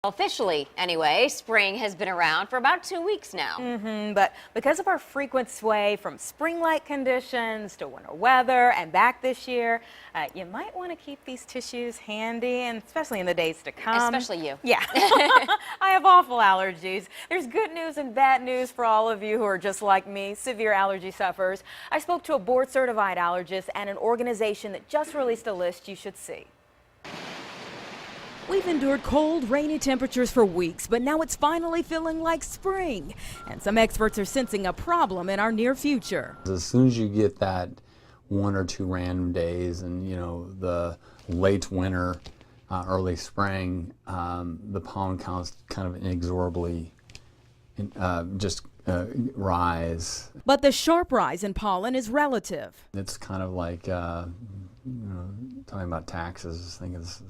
Officially, anyway, spring has been around for about 2 weeks now. But because of our frequent sway from spring-like conditions to winter weather and back this year, you might want to keep these tissues handy, and especially in the days to come. Especially you. Yeah. I have awful allergies. There's good news and bad news for all of you who are just like me, severe allergy sufferers. I spoke to a board-certified allergist and an organization that just released a list you should see. We've endured cold, rainy temperatures for weeks, but now it's finally feeling like spring. And some experts are sensing a problem in our near future. As soon as you get that one or two random days and, the late winter, early spring, the pollen counts kind of inexorably rise. But the sharp rise in pollen is relative. It's kind of like, talking about taxes, I think it's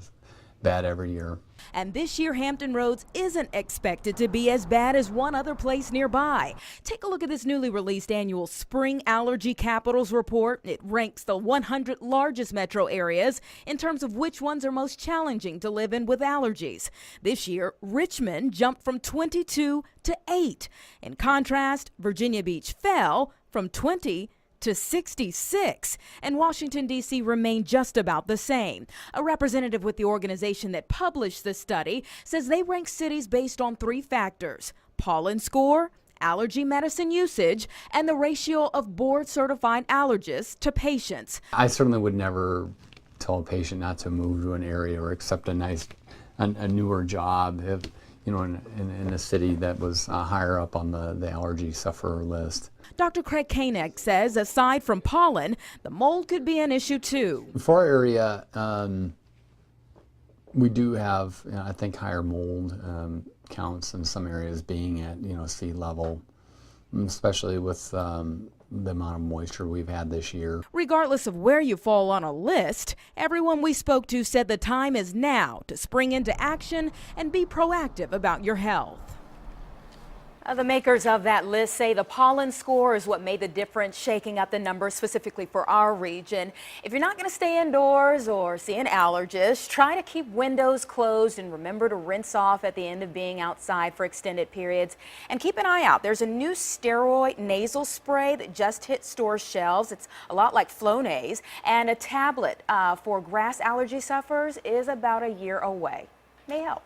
bad every year. And this year, Hampton Roads isn't expected to be as bad as one other place nearby. Take a look at this newly released annual Spring Allergy Capitals report. It ranks the 100 largest metro areas in terms of which ones are most challenging to live in with allergies. This year, Richmond jumped from 22 to 8. In contrast, Virginia Beach fell from 20 to 66, and Washington, D.C. remained just about the same. A representative with the organization that published the study says they rank cities based on 3 factors: pollen score, allergy medicine usage, and the ratio of board-certified allergists to patients. I certainly would never tell a patient not to move to an area or accept a newer job if, in a city that was higher up on the allergy sufferer list. Dr. Craig Koenig says aside from pollen, the mold could be an issue too. For our area, we do have, I think, higher mold counts in some areas being at, sea level, especially with the amount of moisture we've had this year. Regardless of where you fall on a list, everyone we spoke to said the time is now to spring into action and be proactive about your health. The makers of that list say the pollen score is what made the difference, shaking up the numbers specifically for our region. If you're not going to stay indoors or see an allergist, try to keep windows closed and remember to rinse off at the end of being outside for extended periods. And keep an eye out. There's a new steroid nasal spray that just hit store shelves. It's a lot like Flonase, and a tablet for grass allergy sufferers is about a year away. May help.